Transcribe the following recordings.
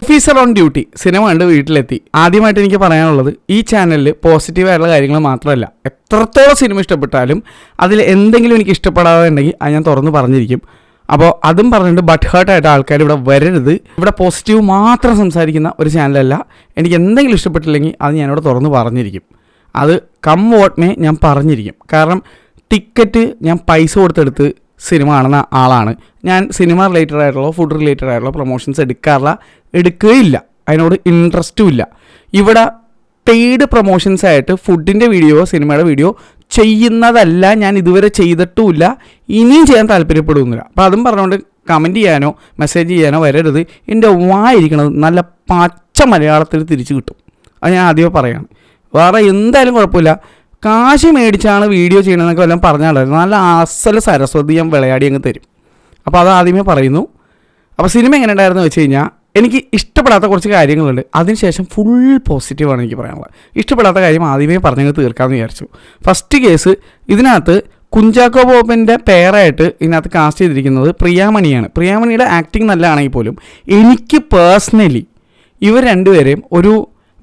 Officer on duty cinema കണ്ട് വീട്ടിലെത്തി. ആദ്യമായിട്ട് എനിക്ക് പറയാനുള്ളത്, ഈ ചാനലിൽ പോസിറ്റീവായിട്ടുള്ള കാര്യങ്ങൾ മാത്രമല്ല, എത്രത്തോളം സിനിമ ഇഷ്ടപ്പെട്ടാലും അതിൽ എന്തെങ്കിലും എനിക്ക് ഇഷ്ടപ്പെടാതെ ഉണ്ടെങ്കിൽ അത് ഞാൻ തുറന്ന് പറഞ്ഞിരിക്കും. അപ്പോൾ അതും പറഞ്ഞിട്ട് ബട്ട് ഹേർട്ടായിട്ട് ആൾക്കാർ ഇവിടെ വരരുത്. ഇവിടെ പോസിറ്റീവ് മാത്രം സംസാരിക്കുന്ന ഒരു ചാനലല്ല. എനിക്ക് എന്തെങ്കിലും ഇഷ്ടപ്പെട്ടില്ലെങ്കിൽ അത് ഞാനിവിടെ തുറന്ന് പറഞ്ഞിരിക്കും. അത് കം വോട്ട് മേ ഞാൻ പറഞ്ഞിരിക്കും. കാരണം ടിക്കറ്റ് ഞാൻ പൈസ കൊടുത്തെടുത്ത് സിനിമ കാണുന്ന ആളാണ് ഞാൻ. സിനിമ റിലേറ്റഡ് ആയിട്ടുള്ള ഫുഡ് റിലേറ്റഡ് ആയിട്ടുള്ള പ്രൊമോഷൻസ് എടുക്കുകയില്ല. അതിനോട് ഇൻട്രസ്റ്റും ഇല്ല. ഇവിടെ പെയ്ഡ് പ്രൊമോഷൻസ് ആയിട്ട് ഫുഡിൻ്റെ വീഡിയോ, സിനിമയുടെ വീഡിയോ ചെയ്യുന്നതല്ല, ഞാൻ ഇതുവരെ ചെയ്തിട്ടുമില്ല, ഇനിയും ചെയ്യാൻ താല്പര്യപ്പെടുന്നില്ല. അപ്പോൾ അതും പറഞ്ഞുകൊണ്ട് കമൻറ്റ് ചെയ്യാനോ മെസ്സേജ് ചെയ്യാനോ വരരുത്. എൻ്റെ വായിരിക്കണത് നല്ല പച്ച മലയാളത്തിൽ തിരിച്ചു കിട്ടും. അത് ഞാൻ ആദ്യമേ പറയാണ്. വേറെ എന്തായാലും കുഴപ്പമില്ല. കാശ് മേടിച്ചാണ് വീഡിയോ ചെയ്യണമെന്നൊക്കെ വല്ലതും പറഞ്ഞാൽ നല്ല അസൽ സരസ്വതി ഞാൻ വിളയാടി അങ്ങ് തരും. അപ്പോൾ അത് ആദ്യമേ പറയുന്നു. അപ്പോൾ സിനിമ എങ്ങനെ ഉണ്ടായിരുന്നു വെച്ച് കഴിഞ്ഞാൽ, എനിക്ക് ഇഷ്ടപ്പെടാത്ത കുറച്ച് കാര്യങ്ങളുണ്ട്. അതിനുശേഷം ഫുൾ പോസിറ്റീവാണ് എനിക്ക് പറയാനുള്ളത്. ഇഷ്ടപ്പെടാത്ത കാര്യം ആദ്യമേ പറഞ്ഞങ്ങ് തീർക്കാമെന്ന് വിചാരിച്ചു. ഫസ്റ്റ് കേസ്, ഇതിനകത്ത് കുഞ്ചാക്കോ ബോബൻ്റെ പെയറായിട്ട് ഇതിനകത്ത് കാസ്റ്റ് ചെയ്തിരിക്കുന്നത് പ്രിയാമണിയാണ്. പ്രിയാമണിയുടെ ആക്ടിങ് നല്ലതാണെങ്കിൽ പോലും എനിക്ക് പേഴ്സണലി ഇവർ രണ്ടുപേരെയും ഒരു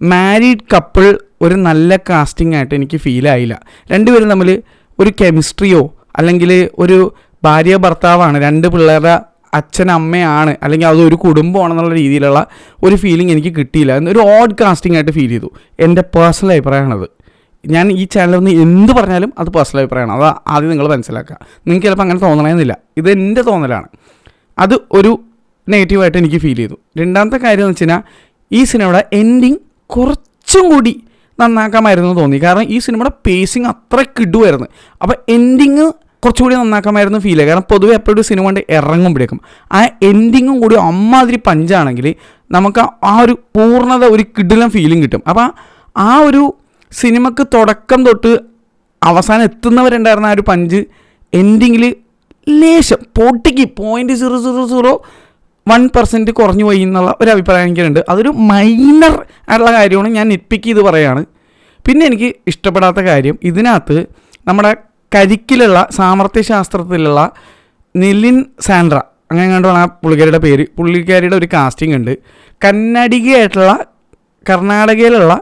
മാരീഡ് കപ്പിൾ ഒരു നല്ല കാസ്റ്റിംഗ് ആയിട്ട് എനിക്ക് ഫീലായില്ല. രണ്ടുപേരും തമ്മിൽ ഒരു കെമിസ്ട്രിയോ അല്ലെങ്കിൽ ഒരു ഭാര്യ ഭർത്താവാണ്, രണ്ട് പിള്ളേരുടെ അച്ഛൻ അമ്മയാണ്, അല്ലെങ്കിൽ അതൊരു കുടുംബമാണെന്നുള്ള രീതിയിലുള്ള ഒരു ഫീലിംഗ് എനിക്ക് കിട്ടിയില്ല. ഒരു ഓഡ് കാസ്റ്റിംഗ് ആയിട്ട് ഫീൽ ചെയ്തു. എൻ്റെ പേഴ്സണൽ അഭിപ്രായമാണത്. ഞാൻ ഈ ചാനലിൽ നിന്ന് എന്ത് പറഞ്ഞാലും അത് പേഴ്സണൽ അഭിപ്രായമാണ്. അത് ആദ്യം നിങ്ങൾ മനസ്സിലാക്കുക. നിങ്ങൾക്ക് ചിലപ്പോൾ അങ്ങനെ തോന്നണമെന്നില്ല. ഇത് എൻ്റെ തോന്നലാണ്. അത് ഒരു നെഗറ്റീവായിട്ട് എനിക്ക് ഫീൽ ചെയ്തു. രണ്ടാമത്തെ കാര്യം എന്ന് വെച്ച് കഴിഞ്ഞാൽ, ഈ സിനിമയുടെ എൻഡിങ് കുറച്ചും കൂടി നന്നാക്കാമായിരുന്നു തോന്നി. കാരണം ഈ സിനിമയുടെ പേസിങ് അത്ര കിടുമായിരുന്നു. അപ്പോൾ എൻഡിങ് കുറച്ചുകൂടി നന്നാക്കാമായിരുന്നു ഫീൽ ചെയ്യുക. കാരണം പൊതുവെ എപ്പോഴും സിനിമ കൊണ്ട് ഇറങ്ങുമ്പോഴേക്കും ആ എൻഡിങ്ങും കൂടി അമ്മാതിരി പഞ്ചാണെങ്കിൽ നമുക്ക് ആ ഒരു പൂർണ്ണത, ഒരു കിടിലം ഫീലിംഗ് കിട്ടും. അപ്പോൾ ആ ഒരു സിനിമക്ക് തുടക്കം തൊട്ട് അവസാനം എത്തുന്നവരുണ്ടായിരുന്ന ആ ഒരു പഞ്ച് എൻഡിങ്ങിൽ ലേശം പൊട്ടിക്ക് 0.0001% കുറഞ്ഞു പോയി എന്നുള്ള ഒരു അഭിപ്രായം എനിക്കുണ്ട്. അതൊരു മൈനർ ആയിട്ടുള്ള കാര്യമാണ്, ഞാൻ നിറ്റ്പിക്ക് ചെയ്ത് പറയുകയാണ്. പിന്നെ എനിക്ക് ഇഷ്ടപ്പെടാത്ത കാര്യം, ഇതിനകത്ത് നമ്മുടെ കരിക്കിലുള്ള സാമർത്ഥ്യശാസ്ത്രത്തിലുള്ള നിലിൻ സാൻഡ്ര, അങ്ങനെ കണ്ടാണ് ആ പുള്ളിക്കാരിയുടെ പേര്. പുള്ളിക്കാരിയുടെ ഒരു കാസ്റ്റിംഗ് ഉണ്ട്. കന്നഡികയായിട്ടുള്ള, കർണാടകയിലുള്ള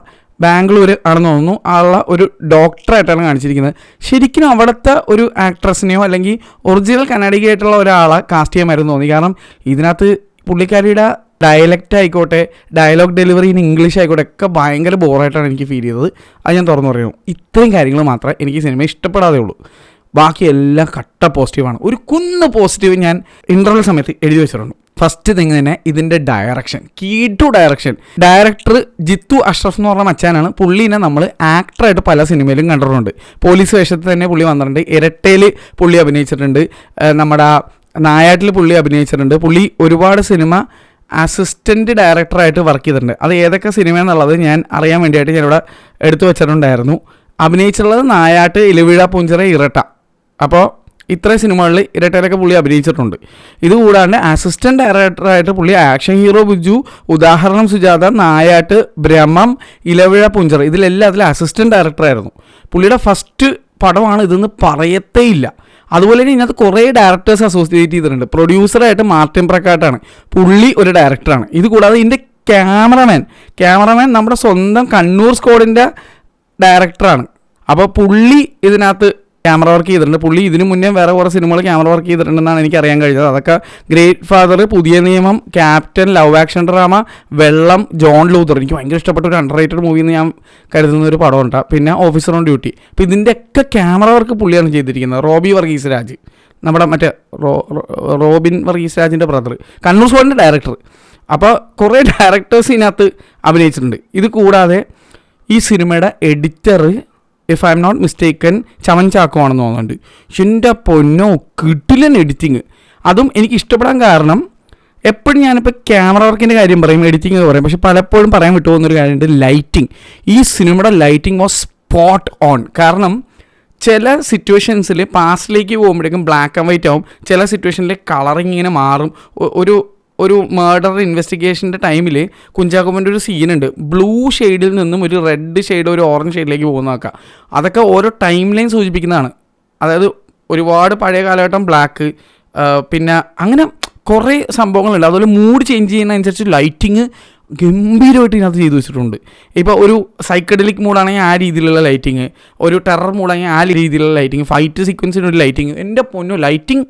ബാംഗ്ലൂർ ആണെന്ന് തോന്നുന്നു, ആളുള്ള ഒരു ഡോക്ടറായിട്ടാണ് കാണിച്ചിരിക്കുന്നത്. ശരിക്കും അവിടുത്തെ ഒരു ആക്ട്രസിനെയോ അല്ലെങ്കിൽ ഒറിജിനൽ കന്നഡികയായിട്ടുള്ള ഒരാളെ കാസ്റ്റ് ചെയ്യാമായിരുന്നു തോന്നി. കാരണം ഇതിനകത്ത് പുള്ളിക്കാരിയുടെ ഡയലക്റ്റ് ആയിക്കോട്ടെ, ഡയലോഗ് ഡെലിവറി ഇൻ ഇംഗ്ലീഷ് ആയിക്കോട്ടെ, ഒക്കെ ഭയങ്കര ബോറായിട്ടാണ് എനിക്ക് ഫീൽ ചെയ്തത്. അത് ഞാൻ തുറന്നു പറയുന്നു. ഇത്രയും കാര്യങ്ങൾ മാത്രമേ എനിക്ക് സിനിമ ഇഷ്ടപ്പെടാതെ ഉള്ളൂ. ബാക്കി എല്ലാം കട്ട പോസിറ്റീവാണ്. ഒരു കുന്ന് പോസിറ്റീവ് ഞാൻ ഇൻ്റർവൽ സമയത്ത് എഴുതി വെച്ചിട്ടുണ്ട്. ഫസ്റ്റ് തിങ് തന്നെ ഇതിൻ്റെ direction, key to direction. Director Jithu Ashraf എന്ന് പറഞ്ഞ മച്ചാനാണ്. പുള്ളീനെ നമ്മൾ ആക്ടറായിട്ട് പല സിനിമയിലും കണ്ടിട്ടുണ്ട്. പോലീസ് വേഷത്തിൽ തന്നെ പുള്ളി വന്നിട്ടുണ്ട്. ഇരട്ടയിൽ പുള്ളി അഭിനയിച്ചിട്ടുണ്ട്. നമ്മുടെ നായാട്ടിൽ പുള്ളി അഭിനയിച്ചിട്ടുണ്ട്. പുള്ളി ഒരുപാട് സിനിമ അസിസ്റ്റൻറ്റ് ഡയറക്ടറായിട്ട് വർക്ക് ചെയ്തിട്ടുണ്ട്. അത് ഏതൊക്കെ സിനിമ എന്നുള്ളത് ഞാൻ അറിയാൻ വേണ്ടിയിട്ട് ഞാനിവിടെ എടുത്തു വെച്ചിട്ടുണ്ടായിരുന്നു. അഭിനയിച്ചിട്ടുള്ളത് നായാട്ട്, ഇലവിഴ പൂഞ്ചിറ, ഇരട്ട. അപ്പോൾ ഇത്രയും സിനിമകളിൽ ഇരട്ടയിലൊക്കെ പുള്ളി അഭിനയിച്ചിട്ടുണ്ട്. ഇതുകൂടാണ്ട് അസിസ്റ്റൻറ്റ് ഡയറക്ടറായിട്ട് പുള്ളി ആക്ഷൻ ഹീറോ ബിജു, ഉദാഹരണം സുജാത, നായാട്ട്, ഭ്രമം, ഇലവിഴ പൂഞ്ചിറ, ഇതിലെല്ലാത്തിലും അസിസ്റ്റൻറ്റ് ഡയറക്ടറായിരുന്നു. പുള്ളിയുടെ ഫസ്റ്റ് പടമാണ് ഇതെന്ന് പറയത്തേയില്ല. അതുപോലെ തന്നെ ഇതിനകത്ത് കുറേ ഡയറക്ടേഴ്സ് അസോസിയേറ്റ് ചെയ്തിട്ടുണ്ട്. പ്രൊഡ്യൂസറായിട്ട് മാർട്ടിൻ പ്രക്കാട്ടാണ്, പുള്ളി ഒരു ഡയറക്ടറാണ്. ഇത് കൂടാതെ ഇതിൻ്റെ ക്യാമറമാൻ നമ്മുടെ സ്വന്തം കണ്ണൂർ സ്ക്വാഡിൻ്റെ ഡയറക്ടറാണ്. അപ്പോൾ പുള്ളി ഇതിനകത്ത് ക്യാമറ വർക്ക് ചെയ്തിട്ടുണ്ട്. പുള്ളി ഇതിനു മുന്നേ വേറെ കുറേ സിനിമകൾ ക്യാമറ വർക്ക് ചെയ്തിട്ടുണ്ടെന്നാണ് എനിക്ക് അറിയാൻ കഴിഞ്ഞത്. അതൊക്കെ ഗ്രേറ്റ് ഫാദർ, പുതിയ നിയമം, ക്യാപ്റ്റൻ, ലവ് ആക്ഷൻ ഡ്രാമ, വെള്ളം, ജോൺ ലൂതർ, എനിക്ക് ഭയങ്കര ഇഷ്ടപ്പെട്ട ഒരു അണ്ടർറേറ്റഡ് മൂവി എന്ന് ഞാൻ കരുതുന്ന ഒരു പടമുണ്ട്. പിന്നെ ഓഫീസർ ഓൺ ഡ്യൂട്ടി. അപ്പോൾ ഇതിൻ്റെയൊക്കെ ക്യാമറ വർക്ക് പുള്ളിയാണ് ചെയ്തിരിക്കുന്നത്. റോബി വർഗീസ് രാജ്, നമ്മുടെ മറ്റേ റോബിൻ വർഗീസ് രാജിൻ്റെ ബ്രദർ, കണ്ണൂർ സ്ക്വാഡിൻ്റെ ഡയറക്ടർ. അപ്പോൾ കുറേ ഡയറക്ടേഴ്സ് ഇതിനകത്ത് അഭിനയിച്ചിട്ടുണ്ട്. ഇത് കൂടാതെ ഈ സിനിമയുടെ editor, if I'm not mistaken, Chaman Chacko ആണെന്ന് തോന്നുന്നുണ്ട്. എൻ്റെ പൊന്നോ, കിടിലൻ എഡിറ്റിങ്. അതും എനിക്ക് ഇഷ്ടപ്പെടാൻ കാരണം, എപ്പോഴും ഞാനിപ്പോൾ ക്യാമറ വർക്കിൻ്റെ കാര്യം പറയും, എഡിറ്റിംഗ് എന്ന് പറയും, പക്ഷെ പലപ്പോഴും പറയാൻ വിട്ടുപോകുന്നൊരു കാര്യമുണ്ട്, ലൈറ്റിംഗ്. ഈ സിനിമയുടെ ലൈറ്റിംഗ് വാസ് സ്പോട്ട് ഓൺ. കാരണം ചില സിറ്റുവേഷൻസിൽ പാസ്റ്റിലേക്ക് പോകുമ്പോഴേക്കും ബ്ലാക്ക് ആൻഡ് വൈറ്റ് ആവും. ചില സിറ്റുവേഷനിൽ കളറിങ് ഇങ്ങനെ മാറും. ഒരു മർഡർ ഇൻവെസ്റ്റിഗേഷൻ്റെ ടൈമിൽ കുഞ്ചാക്കോൻ്റെ ഒരു സീനുണ്ട്, ബ്ലൂ ഷെയ്ഡിൽ നിന്നും ഒരു റെഡ് ഷെയ്ഡ്, ഒരു ഓറഞ്ച് ഷെയ്ഡിലേക്ക് പോകുന്നതൊക്കെ. അതൊക്കെ ഓരോ ടൈം ലൈൻ സൂചിപ്പിക്കുന്നതാണ്. അതായത് ഒരുപാട് പഴയ കാലഘട്ടം ബ്ലാക്ക്, പിന്നെ അങ്ങനെ കുറേ സംഭവങ്ങളുണ്ട്. അതുപോലെ മൂഡ് ചേഞ്ച് ചെയ്യുന്നതനുസരിച്ച് ലൈറ്റിങ് ഗംഭീരമായിട്ട് ഇതിനകത്ത് ചെയ്തു വെച്ചിട്ടുണ്ട്. ഇപ്പോൾ ഒരു സൈക്കഡലിക് മൂഡാണെങ്കിൽ ആ രീതിയിലുള്ള ലൈറ്റിങ്, ഒരു ടെറർ മൂഡാണെങ്കിൽ ആ രീതിയിലുള്ള ലൈറ്റിങ്, ഫൈറ്റ് സീക്വൻസിന് ഒരു ലൈറ്റിങ്, എൻ്റെ പൊന്നു ലൈറ്റിങ്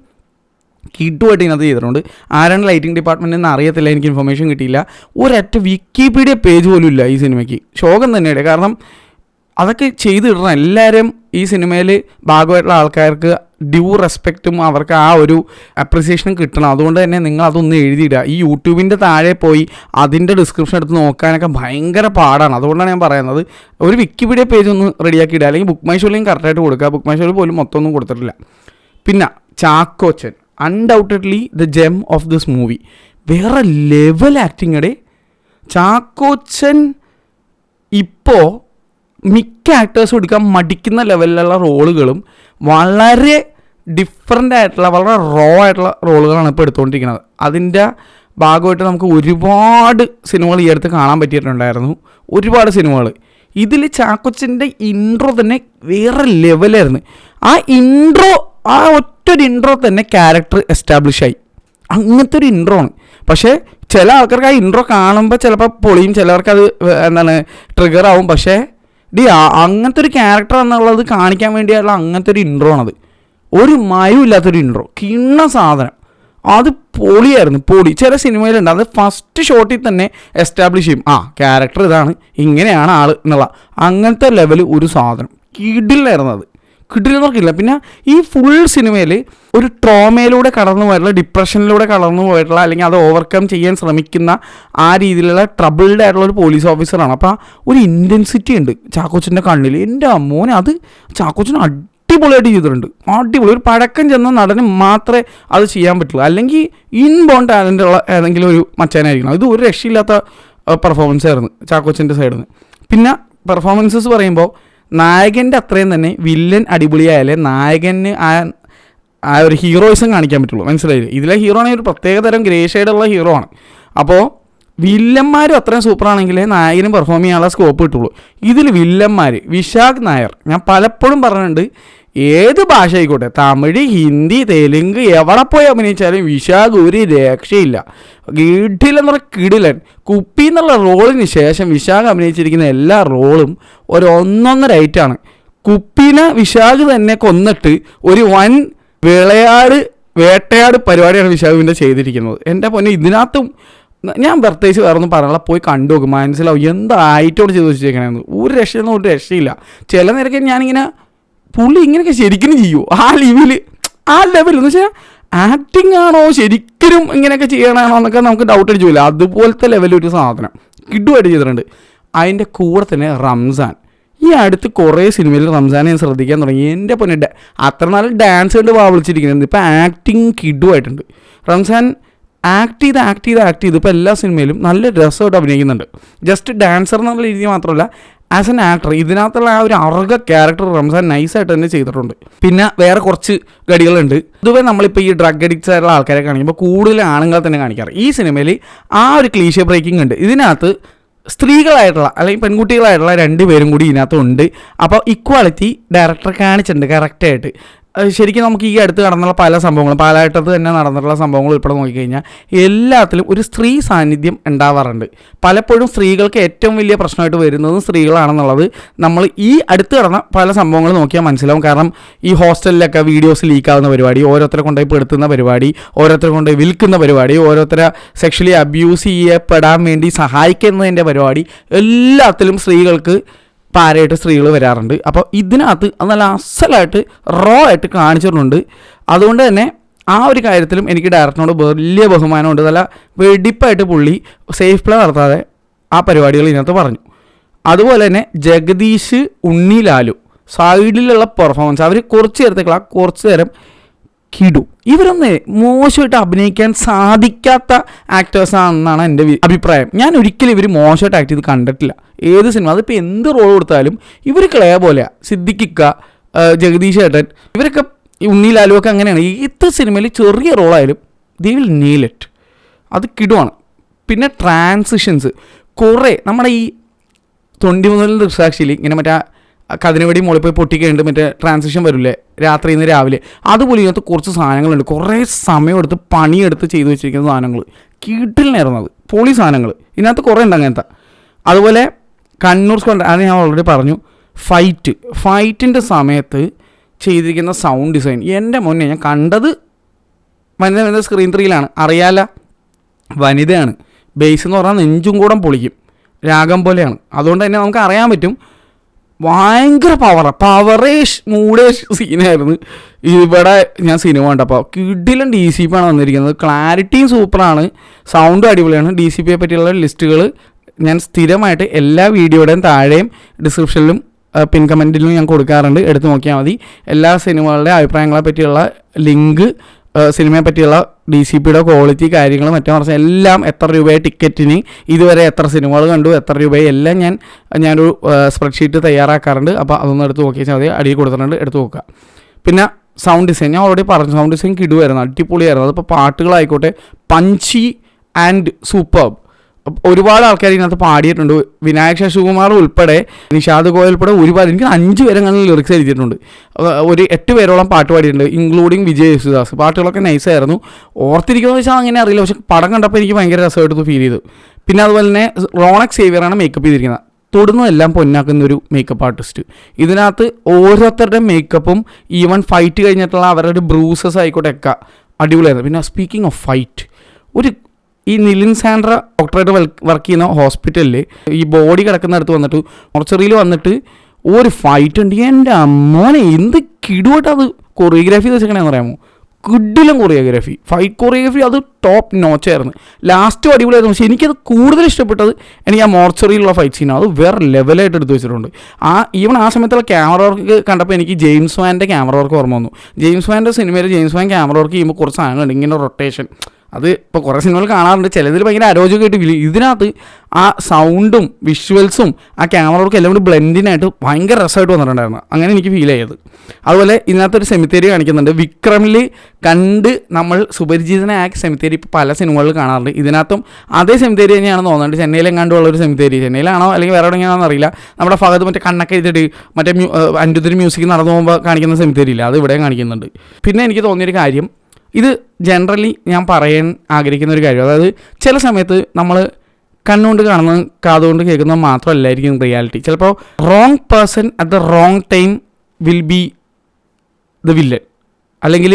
കിട്ടുമായിട്ട് ഇതിനകത്ത് ചെയ്തിട്ടുണ്ട്. ആരാണ് ലൈറ്റിംഗ് ഡിപ്പാർട്ട്മെൻറ്റ് എന്ന് അറിയത്തില്ല, എനിക്ക് ഇൻഫർമേഷൻ കിട്ടിയില്ല. ഒരൊറ്റ വിക്കിപീഡിയ പേജ് പോലും ഇല്ല ഈ സിനിമയ്ക്ക്. ശോകം തന്നെയാണ്. കാരണം അതൊക്കെ ചെയ്തിടണം. എല്ലാവരും ഈ സിനിമയിൽ ഭാഗമായിട്ടുള്ള ആൾക്കാർക്ക് ഡ്യൂ റെസ്പെക്റ്റും അവർക്ക് ആ ഒരു അപ്രിസിയേഷനും കിട്ടണം. അതുകൊണ്ട് തന്നെ നിങ്ങൾ അതൊന്ന് എഴുതിയിടുക. ഈ യൂട്യൂബിൻ്റെ താഴെ പോയി അതിൻ്റെ ഡിസ്ക്രിപ്ഷൻ എടുത്ത് നോക്കാനൊക്കെ ഭയങ്കര പാടാണ്. അതുകൊണ്ടാണ് ഞാൻ പറയുന്നത്, ഒരു വിക്കിപീഡിയ പേജ് ഒന്ന് റെഡിയാക്കി ഇടുക. അല്ലെങ്കിൽ ബുക്ക് മൈ ഷോയിലും കറക്റ്റായിട്ട് കൊടുക്കുക. ബുക്ക് മൈ ഷോയിൽ പോലും മൊത്തമൊന്നും കൊടുത്തിട്ടില്ല. പിന്നെ Chackochan undoubtedly the gem of this movie. വേറെ ലെവൽ ആക്ടിങ്ങടെ ചാക്കോച്ചൻ. ഇപ്പോൾ മിക്ക ആക്ടേഴ്സും എടുക്കാൻ മടിക്കുന്ന ലെവലിലുള്ള റോളുകളും വളരെ ഡിഫറൻ്റ് ആയിട്ടുള്ള, വളരെ റോ ആയിട്ടുള്ള റോളുകളാണ് ഇപ്പോൾ എടുത്തുകൊണ്ടിരിക്കുന്നത്. അതിൻ്റെ ഭാഗമായിട്ട് നമുക്ക് ഒരുപാട് സിനിമകൾ ഈ അടുത്ത് കാണാൻ പറ്റിയിട്ടുണ്ടായിരുന്നു. ഒരുപാട് സിനിമകൾ. ഇതിൽ ചാക്കോച്ചൻ്റെ ഇൻട്രോ തന്നെ വേറെ ലെവലായിരുന്നു. ആ ഇൻട്രോ, ആ ഒറ്റൊരു ഇൻട്രോ തന്നെ ക്യാരക്ടർ എസ്റ്റാബ്ലിഷായി. അങ്ങനത്തെ ഒരു ഇൻട്രോ ആണ്. പക്ഷേ ചില ആൾക്കാർക്ക് ആ ഇൻട്രോ കാണുമ്പോൾ ചിലപ്പോൾ പൊളിയും, ചിലവർക്ക് അത് ട്രിഗർ ആവും. പക്ഷേ അങ്ങനത്തെ ഒരു ക്യാരക്ടർ എന്നുള്ളത് കാണിക്കാൻ വേണ്ടിയുള്ള അങ്ങനത്തെ ഒരു ഇൻട്രോ ആണത്. ഒരു മയവും ഇല്ലാത്തൊരു ഇൻട്രോ, കിണ്ണ സാധനം. അത് പൊളിയായിരുന്നു, പൊളി. ചില സിനിമയിലുണ്ട് അത് ഫസ്റ്റ് ഷോട്ടിൽ തന്നെ എസ്റ്റാബ്ലിഷ് ചെയ്യും, ക്യാരക്ടർ ഇതാണ്, ഇങ്ങനെയാണ് ആൾ എന്നുള്ള. അങ്ങനത്തെ ലെവൽ ഒരു സാധനം കിടിലായിരുന്നു. അത് കിട്ടില്ലെന്നവർക്കില്ല. പിന്നെ ഈ ഫുൾ സിനിമയിൽ ഒരു ട്രോമയിലൂടെ കടന്നു പോയിട്ടുള്ള, ഡിപ്രഷനിലൂടെ കടന്നു പോയിട്ടുള്ള, അല്ലെങ്കിൽ അത് ഓവർകം ചെയ്യാൻ ശ്രമിക്കുന്ന ആ രീതിയിലുള്ള ട്രബിൾഡ് ആയിട്ടുള്ള ഒരു പോലീസ് ഓഫീസറാണ്. അപ്പോൾ ഒരു ഇൻറ്റൻസിറ്റി ഉണ്ട് ചാക്കോച്ചൻ്റെ കണ്ണിൽ. എൻ്റെ അമ്മോനെ അത് ചാക്കോച്ചൻ അടിപൊളിയായിട്ട് ചെയ്തിട്ടുണ്ട്. അടിപൊളി. ഒരു പഴക്കം ചെന്ന നടന് മാത്രമേ അത് ചെയ്യാൻ പറ്റുള്ളൂ. അല്ലെങ്കിൽ ഇൻബോൺ ടാലൻ്റ് ഉള്ള ഏതെങ്കിലും ഒരു മച്ചാനായിരിക്കണം. ഇത് ഒരു രക്ഷയില്ലാത്ത പെർഫോമൻസ് ആയിരുന്നു ചാക്കോച്ചൻ്റെ സൈഡിൽ നിന്ന്. പിന്നെ പെർഫോമൻസസ് പറയുമ്പോൾ നായകൻ്റെ അത്രയും തന്നെ വില്ലൻ അടിപൊളിയായാലേ നായകന് ആ ഒരു ഹീറോയിസം കാണിക്കാൻ പറ്റുള്ളൂ. മനസ്സിലായില്ലേ? ഇതിലെ ഹീറോ ആണെങ്കിൽ ഒരു പ്രത്യേകതരം ഗ്രേ ഷെയ്ഡുള്ള ഹീറോ ആണ്. അപ്പോൾ വില്ലന്മാരും അത്രയും സൂപ്പറാണെങ്കിലേ നായകനും പെർഫോം ചെയ്യാനുള്ള സ്കോപ്പ് കിട്ടുള്ളൂ. ഇതിൽ വില്ലന്മാർ വിശാഖ് നായർ, ഞാൻ പലപ്പോഴും പറഞ്ഞിട്ടുണ്ട്, ഏത് ഭാഷ ആയിക്കോട്ടെ, തമിഴ്, ഹിന്ദി, തെലുങ്ക്, എവിടെ പോയി അഭിനയിച്ചാലും വിശാഖ് ഒരു രക്ഷയില്ല. കിടിലെന്ന് പറഞ്ഞാൽ കിടിലൻ. കുപ്പി എന്നുള്ള റോളിന് ശേഷം വിശാഖ് അഭിനയിച്ചിരിക്കുന്ന എല്ലാ റോളും ഒരു ഒന്നൊന്നര ഐറ്റാണ്. കുപ്പീനെ വിശാഖ് തന്നെ കൊന്നിട്ട് ഒരു വൻ വേട്ടയാട് പരിപാടിയാണ് വിശാഖിൻ്റെ ചെയ്തിരിക്കുന്നത്. എൻ്റെ പൊന്നെ, ഇതിനകത്തും ഞാൻ പ്രത്യേകിച്ച് വേറെ ഒന്നും പറയാനുള്ള, പോയി കണ്ടു നോക്കും, മനസ്സിലാവും എന്തായിട്ടോട് ചെയ്ത് വെച്ചേക്കണെന്ന്. ഒരു രക്ഷയൊന്നും ഒരു രക്ഷയില്ല. ചില നേരൊക്കെ ഞാനിങ്ങനെ പുള്ളി ഇങ്ങനെയൊക്കെ ശരിക്കും ചെയ്യൂ ആ ലെവൽ എന്ന് വെച്ചാൽ ആക്ടിങ് ആണോ ശരിക്കും ഇങ്ങനെയൊക്കെ ചെയ്യണമാണോ എന്നൊക്കെ നമുക്ക് ഡൗട്ട് അടിച്ചു പോയില്ല. അതുപോലത്തെ ലെവലൊരു സാധനം കിട്ടുമായിട്ട് ചെയ്തിട്ടുണ്ട്. അതിൻ്റെ കൂടെ തന്നെ റംസാൻ. ഈ അടുത്ത് കുറേ സിനിമയിൽ റംസാനെ ഞാൻ ശ്രദ്ധിക്കാൻ തുടങ്ങി. എൻ്റെ പൊന്നെ, അത്ര നാൾ ഡാൻസ് കണ്ട് വിളിച്ചിരിക്കുന്നത്, ഇപ്പോൾ ആക്ടിങ് കിഡുമായിട്ടുണ്ട്. റംസാൻ ആക്ട് ചെയ്ത് ഇപ്പോൾ എല്ലാ സിനിമയിലും നല്ല രസമായിട്ട് അഭിനയിക്കുന്നുണ്ട്. ജസ്റ്റ് ഡാൻസർ എന്നുള്ള രീതി മാത്രമല്ല, ആസ് എൻ ആക്ടർ ഇതിനകത്തുള്ള ആ ഒരു അർഹ ക്യാരക്ടർ റംസാൻ നൈസായിട്ട് തന്നെ ചെയ്തിട്ടുണ്ട്. പിന്നെ വേറെ കുറച്ച് ഗടികളുണ്ട്. പൊതുവെ നമ്മളിപ്പോൾ ഈ ഡ്രഗ് അഡിക്ട്സ് ആയിട്ടുള്ള ആൾക്കാരെ കാണിക്കുമ്പോൾ കൂടുതൽ ആണുങ്ങളെ തന്നെ കാണിക്കാറ്. ഈ സിനിമയിൽ ആ ഒരു ക്ലീഷേ ബ്രേക്കിംഗ് ഉണ്ട്. ഇതിനകത്ത് സ്ത്രീകളായിട്ടുള്ള അല്ലെങ്കിൽ പെൺകുട്ടികളായിട്ടുള്ള 2 പേരും കൂടി ഇതിനകത്തുണ്ട്. അപ്പോൾ ഇക്വാളിറ്റി ഡയറക്ടർ കാണിച്ചിട്ടുണ്ട് കറക്റ്റായിട്ട്. ശരിക്കും നമുക്ക് ഈ അടുത്ത് നടന്നുള്ള പല സംഭവങ്ങളും, പാലായിട്ടത്ത് തന്നെ നടന്നിട്ടുള്ള സംഭവങ്ങൾ ഉൾപ്പെടെ നോക്കിക്കഴിഞ്ഞാൽ എല്ലാത്തിലും ഒരു സ്ത്രീ സാന്നിധ്യം ഉണ്ടാവാറുണ്ട്. പലപ്പോഴും സ്ത്രീകൾക്ക് ഏറ്റവും വലിയ പ്രശ്നമായിട്ട് വരുന്നത് സ്ത്രീകളാണെന്നുള്ളത് നമ്മൾ ഈ അടുത്ത് നടന്ന പല സംഭവങ്ങൾ നോക്കിയാൽ മനസ്സിലാവും. കാരണം ഈ ഹോസ്റ്റലിലൊക്കെ വീഡിയോസ് ലീക്കാവുന്ന പരിപാടി, ഓരോരുത്തരെ കൊണ്ടുപോയി പെടുത്തുന്ന പരിപാടി, ഓരോരുത്തരെ കൊണ്ടുപോയി വിൽക്കുന്ന പരിപാടി, ഓരോരുത്തരെ സെക്ഷലി അബ്യൂസ് ചെയ്യപ്പെടാൻ വേണ്ടി സഹായിക്കുന്നതിൻ്റെ പരിപാടി, എല്ലാത്തിലും സ്ത്രീകൾക്ക് പാരയായിട്ട് സ്ത്രീകൾ വരാറുണ്ട്. അപ്പോൾ ഇതിനകത്ത് അത് നല്ല അസലായിട്ട് റോ ആയിട്ട് കാണിച്ചിട്ടുണ്ട്. അതുകൊണ്ട് തന്നെ ആ ഒരു കാര്യത്തിലും എനിക്ക് ഡയറക്ടറിനോട് വലിയ ബഹുമാനമുണ്ട്. നല്ല വെടിപ്പായിട്ട് പുള്ളി സേഫ് പ്ലേ നടത്താതെ ആ പരിപാടികൾ ഇതിനകത്ത് പറഞ്ഞു. അതുപോലെ തന്നെ ജഗദീഷ്, ഉണ്ണി ലാലു സൈഡിലുള്ള പെർഫോമൻസ്, അവർ കുറച്ച് നേരം കിടു. ഇവരൊന്ന് മോശമായിട്ട് അഭിനയിക്കാൻ സാധിക്കാത്ത ആക്ടേഴ്സാണെന്നാണ് എൻ്റെ അഭിപ്രായം. ഞാൻ ഒരിക്കലും ഇവർ മോശമായിട്ട് ആക്ട് ചെയ്ത് കണ്ടിട്ടില്ല ഏത് സിനിമ. അതിപ്പോൾ എന്ത് റോൾ കൊടുത്താലും ഇവർ ക്ലേ പോലെയാണ്. സിദ്ദിഖിക്ക, ജഗദീഷ് ഏട്ടൻ, ഇവരൊക്കെ ഉണ്ണി ലാലുവൊക്കെ അങ്ങനെയാണ്. ഏത് സിനിമയിൽ ചെറിയ റോളായാലും ദേ വിൽ നീൽ ഇറ്റ്. അത് കിടുവാണ്. പിന്നെ ട്രാൻസിഷൻസ് കുറേ നമ്മുടെ ഈ 21 ദൃക്സാക്ഷിയിൽ ഇങ്ങനെ മറ്റേ കതിനവടി മുകളിൽ പോയി പൊട്ടിക്കഴിഞ്ഞിട്ട് മറ്റേ ട്രാൻസിഷൻ വരില്ലേ രാത്രിയിൽ നിന്ന് രാവിലെ, അതുപോലെ ഇതിനകത്ത് കുറച്ച് സാധനങ്ങളുണ്ട്. കുറേ സമയമെടുത്ത് പണിയെടുത്ത് ചെയ്തു വെച്ചിരിക്കുന്ന സാധനങ്ങൾ കിടിലനായിരുന്നു. അത് പൊളി സാധനങ്ങൾ ഇതിനകത്ത് കുറേ ഉണ്ട് അങ്ങനത്തെ. അതുപോലെ കണ്ണൂർ സ്ക്വാഡ്, അത് ഞാൻ ഓൾറെഡി പറഞ്ഞു. ഫൈറ്റിൻ്റെ സമയത്ത് ചെയ്തിരിക്കുന്ന സൗണ്ട് ഡിസൈൻ എൻ്റെ മുന്നേ ഞാൻ കണ്ടത് വനിത സ്ക്രീൻ 3-ലാണ്, അറിയാല വനിതയാണ്. ബേസ് എന്ന് പറഞ്ഞാൽ നെഞ്ചും കൂടെ പൊളിക്കും, രാഗം പോലെയാണ്. അതുകൊണ്ട് തന്നെ നമുക്ക് അറിയാൻ പറ്റും ഭയങ്കര പവറേഷ് മൂടേഷ് സീനായിരുന്നു. ഇവിടെ ഞാൻ സിനിമ കണ്ടപ്പോൾ കിടിലൻ DCP ആണ് വന്നിരിക്കുന്നത്. ക്ലാരിറ്റിയും സൂപ്പറാണ്, സൗണ്ടും അടിപൊളിയാണ്. DCPയെ പറ്റിയുള്ള ലിസ്റ്റുകൾ ഞാൻ സ്ഥിരമായിട്ട് എല്ലാ വീഡിയോയുടെയും താഴെയും ഡിസ്ക്രിപ്ഷനിലും പിൻ കമൻറ്റിലും ഞാൻ കൊടുക്കാറുണ്ട്, എടുത്ത് നോക്കിയാൽ മതി. എല്ലാ സിനിമകളുടെ അഭിപ്രായങ്ങളെ പറ്റിയുള്ള ലിങ്ക്, സിനിമയെ പറ്റിയുള്ള DCPയുടെ ക്വാളിറ്റി, കാര്യങ്ങൾ മറ്റേ മറിച്ച് എല്ലാം, എത്ര രൂപയെ ടിക്കറ്റിന്, ഇതുവരെ എത്ര സിനിമകൾ കണ്ടു, എത്ര രൂപയെ, എല്ലാം ഞാനൊരു സ്പ്രെഡ്ഷീറ്റ് തയ്യാറാക്കാറുണ്ട്. അപ്പോൾ അതൊന്ന് എടുത്ത് നോക്കിയാൽ മതി, അടിയിൽ കൊടുത്തിട്ടുണ്ട്, എടുത്ത് നോക്കുക. പിന്നെ സൗണ്ട് ഡിസൈൻ ഞാൻ ഓൾറെഡി പറഞ്ഞു, സൗണ്ട് ഡിസൈൻ കിടുവായിരുന്നു, അടിപൊളിയായിരുന്നു. അതിപ്പോൾ പാട്ടുകളായിക്കോട്ടെ പഞ്ചി ആൻഡ് സൂപ്പർബ്. ഒരുപാട് ആൾക്കാർ ഇതിനകത്ത് പാടിയിട്ടുണ്ട്. വിനായക് ശശികുമാർ ഉൾപ്പെടെ, നിഷാദ് ഗോയൽ ഉൾപ്പെടെ ഒരുപാട്, എനിക്ക് 5 പേരെ അങ്ങനെ ലിറിക്സ് എഴുതിയിട്ടുണ്ട്. ഒരു 8 പേരോളം പാട്ട് പാടിയിട്ടുണ്ട്, ഇൻക്ലൂഡിങ് വിജയ് യേശുദാസ്. പാട്ടുകളൊക്കെ നൈസായിരുന്നു. ഓർത്തിരിക്കുന്നത് വെച്ചാൽ അങ്ങനെ അറിയില്ല, പക്ഷെ പടം കണ്ടപ്പോൾ എനിക്ക് ഭയങ്കര രസമായിട്ട് ഫീൽ ചെയ്തു. പിന്നെ അതുപോലെ തന്നെ റോണക് സേവിയറാണ് മേക്കപ്പ് ചെയ്തിരിക്കുന്നത്. തൊടുന്നതെല്ലാം പൊന്നാക്കുന്നൊരു മേക്കപ്പ് ആർട്ടിസ്റ്റ്. ഇതിനകത്ത് ഓരോരുത്തരുടെ മേക്കപ്പും ഈവൻ ഫൈറ്റ് കഴിഞ്ഞിട്ടുള്ള അവരുടെ ബ്രൂസസ് ആയിക്കോട്ടെ ഒക്കെ അടിപൊളിയായിരുന്നു. പിന്നെ സ്പീക്കിംഗ് ഓഫ് ഫൈറ്റ്, ഈ നിലിൻ സാൻഡ്ര ഡോക്ടറായിട്ട് വർക്ക് ചെയ്യുന്ന ഹോസ്പിറ്റലിൽ ഈ ബോഡി കിടക്കുന്നിടത്ത് വന്നിട്ട് മോർച്ചറിയിൽ വന്നിട്ട് ഒരു ഫൈറ്റ് ഉണ്ട്. എൻ്റെ അമ്മോനെ എന്ത് കിടുവായിട്ട് അത് കൊറിയോഗ്രാഫി വെച്ചേക്കണേന്ന് പറയാമോ. കിടിലം കൊറിയോഗ്രാഫി, ഫൈറ്റ് കൊറിയോഗ്രാഫി അത് ടോപ്പ് നോച്ചായിരുന്നു. ലാസ്റ്റും അടിപൊളിയായിരുന്നു. പക്ഷേ എനിക്കത് കൂടുതൽ ഇഷ്ടപ്പെട്ടത് എനിക്ക് ആ മോർച്ചറിയിലുള്ള ഫൈറ്റ് സീനാണ്. അത് വേറെ ലെവലായിട്ട് എടുത്ത് വെച്ചിട്ടുണ്ട്. ഈവൻ ആ സമയത്തുള്ള ക്യാമറ വർക്ക് കണ്ടപ്പോൾ എനിക്ക് ജെയിംസ് വാൻ്റെ ക്യാമറ വർക്ക് ഓർമ്മ വന്നു. ജെയിംസ് വാൻ്റെ സിനിമയിൽ ജെയിംസ് വാൻ ക്യാമറ വർക്ക് ചെയ്യുമ്പോൾ കുറച്ച് സാധനങ്ങളുണ്ട്, ഇങ്ങനെ റൊട്ടേഷൻ. അത് ഇപ്പോൾ കുറേ സിനിമകൾ കാണാറുണ്ട്, ചിലതിൽ ഭയങ്കര അരോചകമായിട്ട് ഫീൽ. ഇതിനകത്ത് ആ സൗണ്ടും വിഷ്വൽസും ആ ക്യാമറ വർക്ക് എല്ലാം കൂടി ബ്ലെൻഡിനായിട്ട് ഭയങ്കര രസമായിട്ട് വന്നിട്ടുണ്ടായിരുന്നു. അങ്ങനെ എനിക്ക് ഫീൽ ചെയ്തത്. അതുപോലെ ഇതിനകത്തൊരു സെമിത്തേരി കാണിക്കുന്നുണ്ട്. വിക്രമിൽ കണ്ട് നമ്മൾ സുപരിചിതനായ സെമിത്തേരി ഇപ്പോൾ പല സിനിമകളിൽ കാണാറുണ്ട്. ഇതിനകത്തും അതേ സെമിത്തേരി തന്നെയാണെന്ന് തോന്നുന്നുണ്ട്. ചെന്നൈയിലെങ്ങാണ്ടുള്ളൊരു സെമിത്തേരി, ചെന്നൈയിലാണോ അല്ലെങ്കിൽ വേറെ എവിടെയാണെന്ന് അറിയില്ല. നമ്മുടെ ഫഹദ് മറ്റേ കണ്ണൊക്കെ എഴുതിയിട്ട് മറ്റേ അനിരുദ്ധർ മ്യൂസിക് നടന്നു പോകുമ്പോൾ കാണിക്കുന്ന സെമിത്തേരി ഇല്ല, അത് ഇവിടെ കാണിക്കുന്നുണ്ട്. പിന്നെ എനിക്ക് തോന്നിയൊരു കാര്യം, ഇത് ജനറലി ഞാൻ പറയാൻ ആഗ്രഹിക്കുന്ന ഒരു കാര്യം, അതായത് ചില സമയത്ത് നമ്മൾ കണ്ണുകൊണ്ട് കാണുന്നത് കാതുകൊണ്ട് കേൾക്കുന്നത് മാത്രമല്ലായിരിക്കും റിയാലിറ്റി. ചിലപ്പോൾ wrong person at the wrong time will be the villain. അല്ലെങ്കിൽ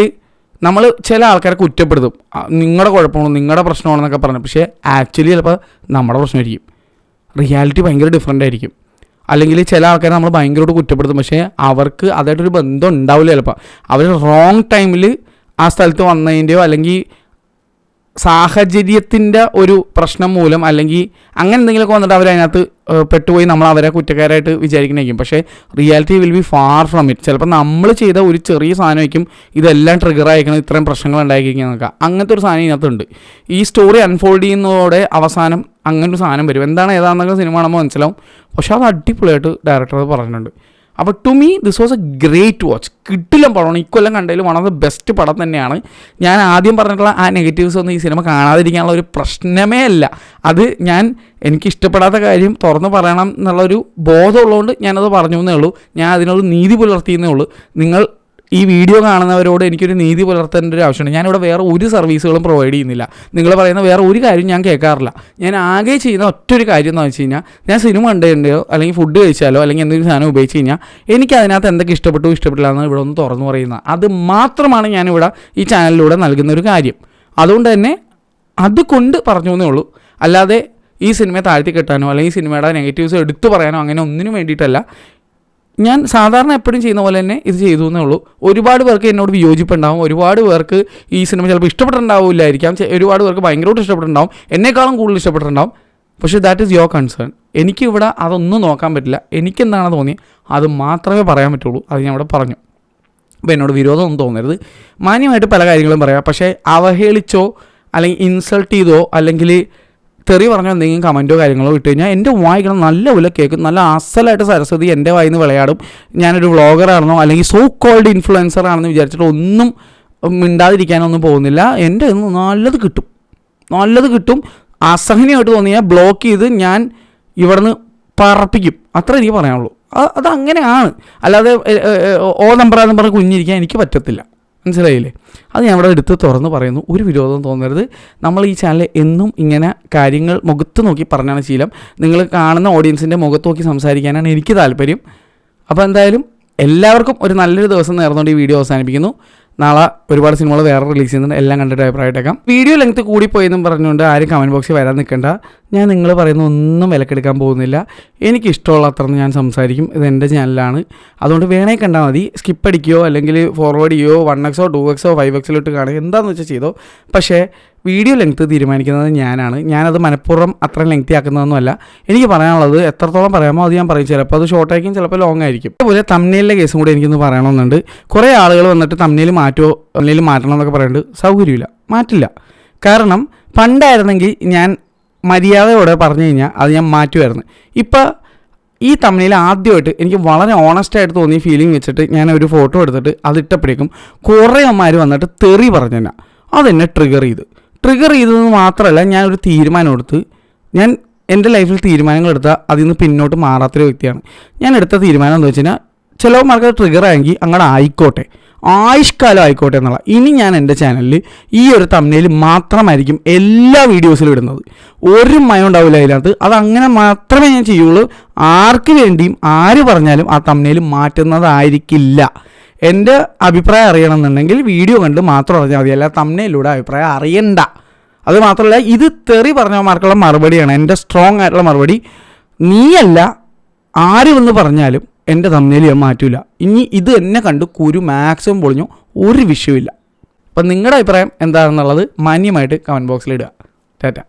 നമ്മൾ ചില ആൾക്കാരെ കുറ്റപ്പെടുത്തും, നിങ്ങളുടെ കുഴപ്പമാണോ നിങ്ങളുടെ പ്രശ്നമാണെന്നൊക്കെ പറഞ്ഞു. പക്ഷേ ആക്ച്വലി ചിലപ്പോൾ നമ്മുടെ പ്രശ്നമായിരിക്കും, റിയാലിറ്റി ഭയങ്കര ഡിഫറൻ്റ് ആയിരിക്കും. അല്ലെങ്കിൽ ചില ആൾക്കാരെ നമ്മൾ ഭയങ്കരമായിട്ട് കുറ്റപ്പെടുത്തും, പക്ഷേ അവർക്ക് അതായിട്ടൊരു ബന്ധം ഉണ്ടാവില്ല. ചിലപ്പോൾ അവർ റോങ് ടൈമിൽ ആ സ്ഥലത്ത് വന്നതിൻ്റെയോ അല്ലെങ്കിൽ സാഹചര്യത്തിൻ്റെ ഒരു പ്രശ്നം മൂലം അല്ലെങ്കിൽ അങ്ങനെ എന്തെങ്കിലുമൊക്കെ വന്നിട്ട് അവരതിനകത്ത് പെട്ടുപോയി നമ്മൾ അവരെ കുറ്റക്കാരായിട്ട് വിചാരിക്കണേക്കും. പക്ഷേ reality will be far from it. ചിലപ്പോൾ നമ്മൾ ചെയ്ത ഒരു ചെറിയ സാധനമായിരിക്കും ഇതെല്ലാം ട്രിഗർ ആയിരിക്കണം, ഇത്രയും പ്രശ്നങ്ങൾ ഉണ്ടായിരിക്കുന്നതൊക്കെ. അങ്ങനത്തെ ഒരു സാധനം ഇതിനകത്തുണ്ട്. ഈ സ്റ്റോറി അൺഫോൾഡ് ചെയ്യുന്നതോടെ അവസാനം അങ്ങനെ ഒരു സാധനം വരും. എന്താണ് ഏതാണെന്നൊക്കെ സിനിമ കാണുമ്പോൾ മനസ്സിലാവും. പക്ഷേ അത് അടിപൊളിയായിട്ട് ഡയറക്ടർ പറഞ്ഞിട്ടുണ്ട്. അപ്പോൾ to me this was a great watch. കിട്ടില്ല പടമാണ്, ഇക്കൊല്ലം കണ്ടതിൽ വൺ ഓഫ് ദ ബെസ്റ്റ് പടം തന്നെയാണ്. ഞാൻ ആദ്യം പറഞ്ഞിട്ടുള്ള ആ നെഗറ്റീവ്സ് ഒന്നും ഈ സിനിമ കാണാതിരിക്കാനുള്ള ഒരു പ്രശ്നമേ അല്ല. അത് എനിക്കിഷ്ടപ്പെടാത്ത കാര്യം തുറന്ന് പറയണം എന്നുള്ളൊരു ബോധമുള്ളതുകൊണ്ട് ഞാനത് പറഞ്ഞു എന്നേ ഉള്ളൂ. ഞാൻ അതിനൊരു നീതി പുലർത്തിയെന്നേ ഉള്ളൂ. നിങ്ങൾ ഈ വീഡിയോ കാണുന്നവരോട് എനിക്കൊരു നീതി പുലർത്തേണ്ട ഒരു ആവശ്യമുണ്ട്. ഞാനിവിടെ വേറെ ഒരു സർവീസുകളും പ്രൊവൈഡ് ചെയ്യുന്നില്ല. നിങ്ങൾ പറയുന്ന വേറെ ഒരു കാര്യം ഞാൻ കേൾക്കാറില്ല. ഞാൻ ആകെ ചെയ്യുന്ന ഒറ്റൊരു കാര്യം എന്ന് വെച്ച് കഴിഞ്ഞാൽ, ഞാൻ സിനിമ കണ്ടിട്ടുണ്ടോ അല്ലെങ്കിൽ ഫുഡ് കഴിച്ചാലോ അല്ലെങ്കിൽ എന്തെങ്കിലും സാധനം ഉപയോഗിച്ച് കഴിഞ്ഞാൽ എനിക്ക് അതിനകത്ത് എന്തൊക്കെ ഇഷ്ടപ്പെട്ടില്ല എന്ന് ഇവിടെ ഒന്ന് തുറന്നു പറയുന്ന അത് മാത്രമാണ് ഞാനിവിടെ ഈ ചാനലിലൂടെ നൽകുന്ന ഒരു കാര്യം. അതുകൊണ്ട് തന്നെ അതുകൊണ്ട് പറഞ്ഞു എന്നേ ഉള്ളൂ. അല്ലാതെ ഈ സിനിമയെ താഴ്ത്തി കെട്ടാനോ അല്ലെങ്കിൽ സിനിമയുടെ നെഗറ്റീവ്സ് എടുത്തു പറയാനോ അങ്ങനെ ഒന്നിനും വേണ്ടിയിട്ടല്ല. ഞാൻ സാധാരണ എപ്പോഴും ചെയ്യുന്ന പോലെ തന്നെ ഇത് ചെയ്തു എന്നേ ഉള്ളൂ. ഒരുപാട് പേർക്ക് എന്നോട് വിയോജിപ്പുണ്ടാവും, ഒരുപാട് പേർക്ക് ഈ സിനിമ ചിലപ്പോൾ ഇഷ്ടപ്പെട്ടിട്ടുണ്ടാവില്ലായിരിക്കാം, ഒരുപാട് പേർക്ക് ഭയങ്കരമായിട്ട് ഇഷ്ടപ്പെട്ടിട്ടുണ്ടാവും, എന്നെക്കാളും കൂടുതൽ ഇഷ്ടപ്പെട്ടിട്ടുണ്ടാവും. പക്ഷേ ദാറ്റ് ഈസ് യുവർ കൺസേൺ. എനിക്കിവിടെ അതൊന്നും നോക്കാൻ പറ്റില്ല. എനിക്കെന്താണ് തോന്നിയത് അത് മാത്രമേ പറയാൻ പറ്റുള്ളൂ. അത് ഞാൻ ഇവിടെ പറഞ്ഞു. അപ്പോൾ എന്നോട് വിരോധമൊന്നും തോന്നരുത്. മാന്യമായിട്ട് പല കാര്യങ്ങളും പറയാം. പക്ഷേ അവഹേളിച്ചോ അല്ലെങ്കിൽ ഇൻസൾട്ട് ചെയ്തോ അല്ലെങ്കിൽ തെറി പറഞ്ഞോ എന്തെങ്കിലും കമൻറ്റോ കാര്യങ്ങളോ ഇട്ട് കഴിഞ്ഞാൽ എൻ്റെ വായിക്കണം നല്ല പോലെ കേൾക്കും. നല്ല അസലായിട്ട് സരസ്വതി എൻ്റെ വായിൽ നിന്ന് വിളയാടും. ഞാനൊരു വ്ളോഗറാണെന്നോ അല്ലെങ്കിൽ സോ കോൾഡ് ഇൻഫ്ലുവൻസർ ആണെന്ന് വിചാരിച്ചിട്ട് ഒന്നും മിണ്ടാതിരിക്കാനൊന്നും പോകുന്നില്ല. എൻ്റെ നല്ലത് കിട്ടും. അസഹനീയമായിട്ട് തോന്നിയാൽ ബ്ലോക്ക് ചെയ്ത് ഞാൻ ഇവിടുന്ന് പറപ്പിക്കും. അത്ര എനിക്ക് പറയാനുള്ളൂ. അതങ്ങനെയാണ്. അല്ലാതെ നമ്പറാന്ന് പറഞ്ഞ് കുഞ്ഞിരിക്കാൻ എനിക്ക് പറ്റത്തില്ല. മനസ്സിലായില്ലേ? അത് ഞാൻ ഇവിടെ എടുത്ത് തുറന്ന് പറയുന്നു. ഒരു വിരോധം തോന്നരുത്. നമ്മൾ ഈ ചാനൽ എന്നും ഇങ്ങനെ കാര്യങ്ങൾ മുഖത്ത് നോക്കി പറഞ്ഞാണ് ശീലം. നിങ്ങൾ കാണുന്ന ഓഡിയൻസിൻ്റെ മുഖത്ത് നോക്കി സംസാരിക്കാനാണ് എനിക്ക് താല്പര്യം. അപ്പോൾ എന്തായാലും എല്ലാവർക്കും ഒരു നല്ലൊരു ദിവസം നേർന്നുകൊണ്ട് ഈ വീഡിയോ അവസാനിപ്പിക്കുന്നു. നാളെ ഒരുപാട് സിനിമകൾ വേറെ റിലീസ് ചെയ്യുന്നുണ്ട്. എല്ലാം കണ്ടിട്ട് അഭിപ്രായമായിട്ടേക്കാം. വീഡിയോ ലെങ്ത്ത് കൂടിപ്പോയെന്നും പറഞ്ഞുകൊണ്ട് ആരും കമൻറ്റ് ബോക്സിൽ വരാൻ നിൽക്കണ്ട. ഞാൻ നിങ്ങൾ പറയുന്ന ഒന്നും വിലക്കെടുക്കാൻ പോകുന്നില്ല. എനിക്കിഷ്ടമുള്ള അത്രന്ന് ഞാൻ സംസാരിക്കും. ഇത് എൻ്റെ ചാനലാണ്. അതുകൊണ്ട് വേണേ കണ്ടാൽ മതി. സ്കിപ്പ് അടിക്കുകയോ അല്ലെങ്കിൽ ഫോർവേഡ് ചെയ്യുകയോ 1x 2x 5x ഇട്ട് കാണുക, എന്താണെന്ന് വെച്ചാൽ ചെയ്തോ. പക്ഷേ വീഡിയോ ലെങ്ത്ത് തീരുമാനിക്കുന്നത് ഞാനാണ്. ഞാനത് മനഃപൂർവ്വം അത്രയും ലെങ്തി ആക്കുന്നതൊന്നുമല്ല. എനിക്ക് പറയാനുള്ളത് എത്രത്തോളം പറയാമോ അത് ഞാൻ പറയും. ചിലപ്പോൾ അത് ഷോർട്ടായിരിക്കും, ചിലപ്പോൾ ലോങ് ആയിരിക്കും. അതുപോലെ തംബ്നെയിലിലെ കേസും കൂടി എനിക്കൊന്ന് പറയണമെന്നുണ്ട്. കുറേ ആളുകൾ വന്നിട്ട് തംബ്നെയിൽ മാറ്റണം എന്നൊക്കെ പറയുന്നുണ്ട്. സൗകര്യമില്ല, മാറ്റില്ല. കാരണം പണ്ടായിരുന്നെങ്കിൽ ഞാൻ മര്യാദയോടെ പറഞ്ഞു കഴിഞ്ഞാൽ അത് ഞാൻ മാറ്റുമായിരുന്നു. ഇപ്പം ഈ തംബ്നെയിൽ ആദ്യമായിട്ട് എനിക്ക് വളരെ ഓണസ്റ്റായിട്ട് തോന്നിയ ഫീലിംഗ് വെച്ചിട്ട് ഞാൻ ഒരു ഫോട്ടോ എടുത്തിട്ട് അതിട്ടപ്പോഴേക്കും കുറേ അമ്മമാർ വന്നിട്ട് തെറി പറഞ്ഞു തന്നെ. അതെന്നെ ട്രിഗർ ചെയ്തതെന്ന് മാത്രമല്ല, ഞാനൊരു തീരുമാനം എടുത്ത്, ഞാൻ എൻ്റെ ലൈഫിൽ തീരുമാനങ്ങൾ എടുത്താൽ അതിൽ നിന്ന് പിന്നോട്ട് മാറാത്തൊരു വ്യക്തിയാണ്. ഞാൻ എടുത്ത തീരുമാനം എന്താ വെച്ച് കഴിഞ്ഞാൽ, ചിലവന്മാർക്ക് ട്രിഗർ ആയെങ്കിൽ അങ്ങോട്ട് ആയിക്കോട്ടെ, ആയുഷ്കാലം ആയിക്കോട്ടെ എന്നുള്ള. ഇനി ഞാൻ എൻ്റെ ചാനലിൽ ഈ ഒരു തംബ്നെയിൽ മാത്രമായിരിക്കും എല്ലാ വീഡിയോസിലും ഇടുന്നത്. ഒരു മയം ഉണ്ടാവില്ല അതിനകത്ത്. അതങ്ങനെ മാത്രമേ ഞാൻ ചെയ്യുള്ളൂ. ആർക്ക് വേണ്ടിയും ആര് പറഞ്ഞാലും ആ തംബ്നെയിൽ മാറ്റുന്നതായിരിക്കില്ല. എൻ്റെ അഭിപ്രായം അറിയണമെന്നുണ്ടെങ്കിൽ വീഡിയോ കണ്ട് മാത്രം അറിഞ്ഞാൽ മതി. അല്ല തംബ്നെയിലൂടെ അഭിപ്രായം അറിയണ്ട. അത് മാത്രമല്ല, ഇത് തെറി പറഞ്ഞവന്മാർക്കുള്ള മറുപടിയാണ് എൻ്റെ സ്ട്രോങ് ആയിട്ടുള്ള മറുപടി. നീയല്ല ആര് വന്ന് പറഞ്ഞാലും എൻ്റെ തംബ്നെയിൽ ഞാൻ മാറ്റില്ല. ഇനി ഇത് എന്നെ കണ്ട് കുരു മാക്സിമം പൊളിഞ്ഞു, ഒരു വിഷയമില്ല. അപ്പം നിങ്ങളുടെ അഭിപ്രായം എന്താണെന്നുള്ളത് മാന്യമായിട്ട് കമൻറ്റ് ബോക്സിൽ ഇടുക. ടാറ്റ.